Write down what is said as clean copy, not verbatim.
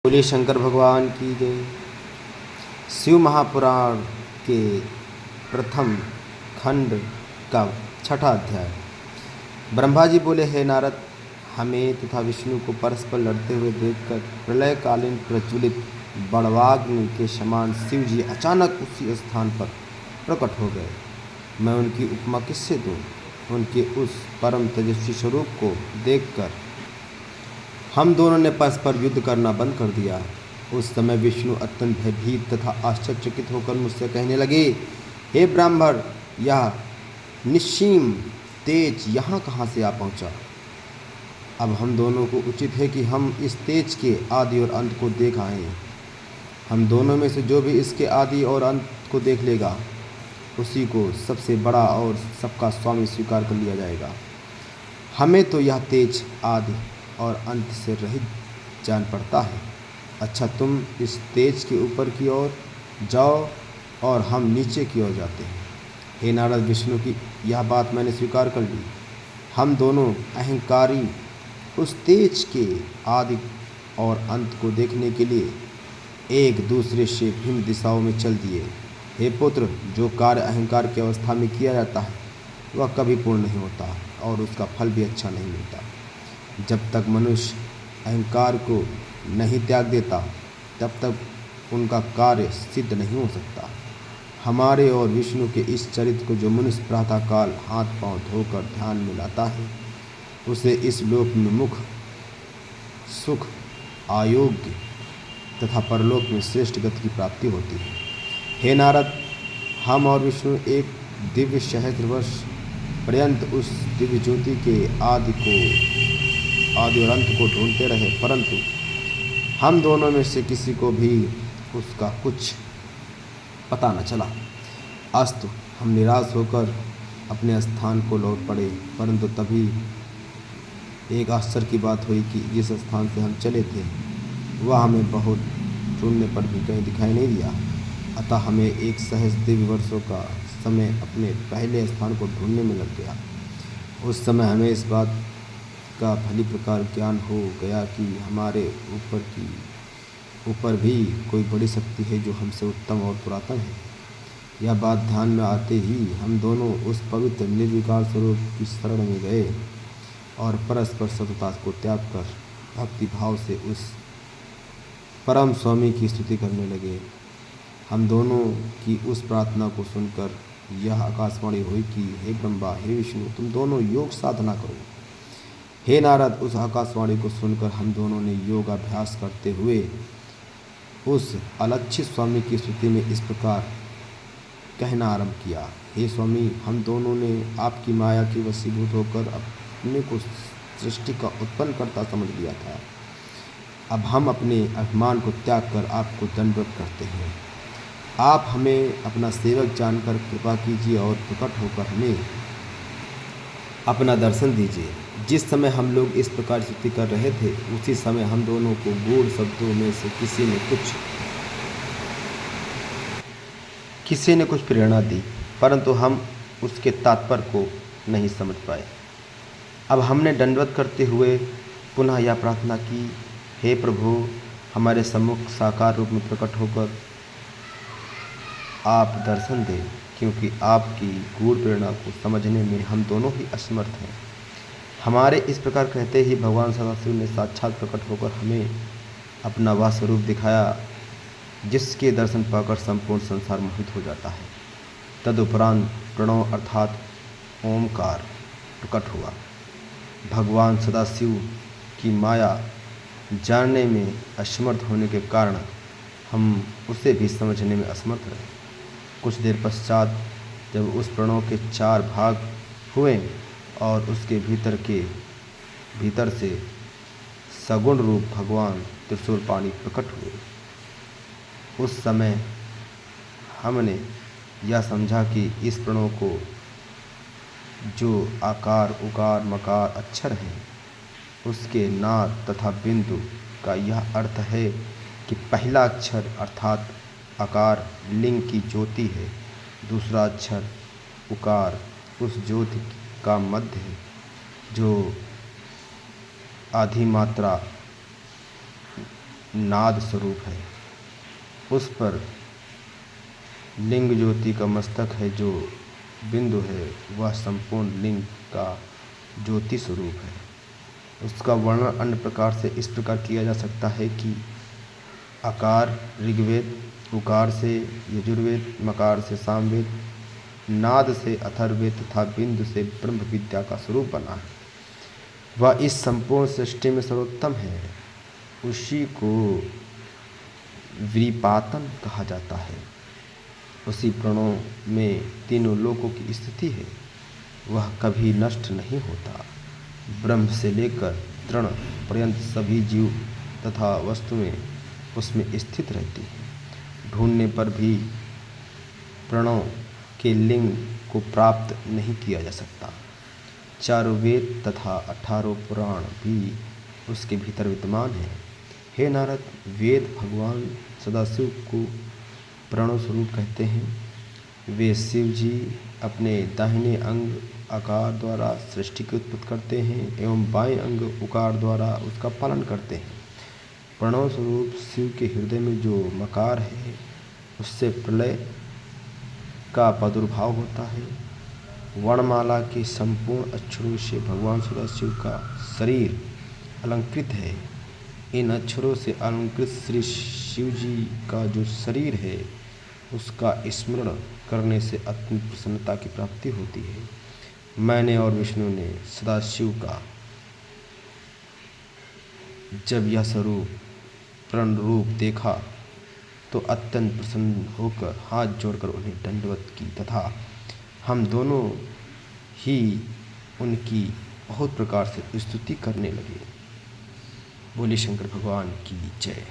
बोलिए शंकर भगवान की जय। शिव महापुराण के प्रथम खंड का छठा अध्याय। ब्रह्मा जी बोले, हे नारद, हमें तथा विष्णु को परस्पर लड़ते हुए देखकर प्रलयकालीन प्रज्वलित बड़वाग्नि के समान शिव जी अचानक उसी स्थान पर प्रकट हो गए। मैं उनकी उपमा किससे दूँ? उनके उस परम तेजस्वी स्वरूप को देखकर हम दोनों ने परस्पर युद्ध करना बंद कर दिया। उस समय विष्णु अत्यंत भयभीत तथा आश्चर्यचकित होकर मुझसे कहने लगे, हे ब्राह्मण, यह निस्सीम तेज यहाँ कहाँ से आ पहुँचा? अब हम दोनों को उचित है कि हम इस तेज के आदि और अंत को देख आएँ। हम दोनों में से जो भी इसके आदि और अंत को देख लेगा, उसी को सबसे बड़ा और सबका स्वामी स्वीकार कर लिया जाएगा। हमें तो यह तेज आदि और अंत से रहित जान पड़ता है। अच्छा, तुम इस तेज के ऊपर की ओर जाओ और हम नीचे की ओर जाते हैं। हे नारद, विष्णु की यह बात मैंने स्वीकार कर ली। हम दोनों अहंकारी उस तेज के आदि और अंत को देखने के लिए एक दूसरे से भिन्न दिशाओं में चल दिए। हे पुत्र, जो कार्य अहंकार की अवस्था में किया जाता है वह कभी पूर्ण नहीं होता और उसका फल भी अच्छा नहीं मिलता। जब तक मनुष्य अहंकार को नहीं त्याग देता, तब तक उनका कार्य सिद्ध नहीं हो सकता। हमारे और विष्णु के इस चरित्र को जो मनुष्य प्रातःकाल हाथ पांव धोकर ध्यान में लाता है, उसे इस लोक में मुख सुख, आयोग्य तथा परलोक में श्रेष्ठ गति की प्राप्ति होती है। हे नारद, हम और विष्णु एक दिव्य सहस्त्र वर्ष पर्यंत उस दिव्य ज्योति के आदि और अंत को ढूंढते रहे, परंतु हम दोनों में से किसी को भी उसका कुछ पता न चला। अस्तु, हम निराश होकर अपने स्थान को लौट पड़े, परंतु तभी एक आश्चर्य की बात हुई कि जिस स्थान से हम चले थे वह हमें बहुत ढूंढने पर भी कहीं दिखाई नहीं दिया। अतः हमें एक सहस्त्र दिव्य वर्षों का समय अपने पहले स्थान को ढूंढने में लग गया। उस समय हमें इस बात का भली प्रकार ज्ञान हो गया कि हमारे ऊपर भी कोई बड़ी शक्ति है जो हमसे उत्तम और पुरातन है। यह बात ध्यान में आते ही हम दोनों उस पवित्र निर्विकार स्वरूप की शरण में गए और परस्पर सतता को त्याग कर भक्ति भाव से उस परम स्वामी की स्तुति करने लगे। हम दोनों की उस प्रार्थना को सुनकर यह आकाशवाणी हुई कि हे ब्रह्मा, हे विष्णु, तुम दोनों योग साधना करो। हे नारद, उस आकाशवाणी को सुनकर हम दोनों ने योग अभ्यास करते हुए उस अलक्षित स्वामी की स्तुति में इस प्रकार कहना आरंभ किया। हे स्वामी, हम दोनों ने आपकी माया के वशीभूत होकर अपने को सृष्टि का उत्पन्न करता समझ लिया था। अब हम अपने अभिमान को त्याग कर आपको दंडवत करते हैं। आप हमें अपना सेवक जानकर कृपा कीजिए और प्रकट होकर हमें अपना दर्शन दीजिए। जिस समय हम लोग इस प्रकार स्तुति कर रहे थे, उसी समय हम दोनों को गूढ़ शब्दों में से किसी ने कुछ प्रेरणा दी, परंतु हम उसके तात्पर्य को नहीं समझ पाए। अब हमने दंडवत करते हुए पुनः यह प्रार्थना की, हे प्रभु, हमारे सम्मुख साकार रूप में प्रकट होकर आप दर्शन दें, क्योंकि आपकी गूढ़ प्रेरणा को समझने में हम दोनों ही असमर्थ हैं। हमारे इस प्रकार कहते ही भगवान सदाशिव ने साक्षात प्रकट होकर हमें अपना वह स्वरूप दिखाया जिसके दर्शन पाकर संपूर्ण संसार मोहित हो जाता है। तदुपरांत प्रणव अर्थात ओमकार प्रकट हुआ। भगवान सदाशिव की माया जानने में असमर्थ होने के कारण हम उसे भी समझने में असमर्थ रहे। कुछ देर पश्चात जब उस प्रणव के 4 भाग हुए और उसके भीतर से सगुण रूप भगवान त्रिशूलपाणि प्रकट हुए, उस समय हमने यह समझा कि इस प्रणव को जो आकार, उकार, मकार अक्षर हैं, उसके नाद तथा बिंदु का यह अर्थ है कि पहला अक्षर अर्थात आकार लिंग की ज्योति है, दूसरा अक्षर उकार उस ज्योति का मध्य है जो आधी मात्रा नाद स्वरूप है। उस पर लिंग ज्योति का मस्तक है, जो बिंदु है वह संपूर्ण लिंग का ज्योति स्वरूप है। उसका वर्णन अन्य प्रकार से इस प्रकार किया जा सकता है कि आकार ऋग्वेद, उकार से यजुर्वेद, मकार से सामवेद, नाद से अथर्ववेद तथा बिंदु से ब्रह्म विद्या का स्वरूप बना है। वह इस संपूर्ण सृष्टि में सर्वोत्तम है। उसी को विपातन कहा जाता है। उसी प्रणव में तीनों लोकों की स्थिति है। वह कभी नष्ट नहीं होता। ब्रह्म से लेकर तृण पर्यंत सभी जीव तथा वस्तुएं उसमें स्थित रहती हैं। ढूंढने पर भी प्रणव के लिंग को प्राप्त नहीं किया जा सकता। चारों वेद तथा 18 पुराण भी उसके भीतर विद्यमान हैं। हे नारद, वेद भगवान सदाशिव को प्रणव स्वरूप कहते हैं। वे शिव जी अपने दाहिने अंग आकार द्वारा सृष्टि की उत्पत्ति करते हैं एवं बाएं अंग उकार द्वारा उसका पालन करते हैं। प्रणव स्वरूप शिव के हृदय में जो मकार है, उससे प्रलय का प्रादुर्भाव होता है। वर्णमाला के संपूर्ण अक्षरों से भगवान सदाशिव का शरीर अलंकृत है। इन अक्षरों से अलंकृत श्री शिव जी का जो शरीर है, उसका स्मरण करने से अत्यंत प्रसन्नता की प्राप्ति होती है। मैंने और विष्णु ने सदाशिव का जब यह स्वरूप प्रण रूप देखा तो अत्यंत प्रसन्न होकर हाथ जोड़कर उन्हें दंडवत की तथा हम दोनों ही उनकी बहुत प्रकार से स्तुति करने लगे। बोले शंकर भगवान की जय।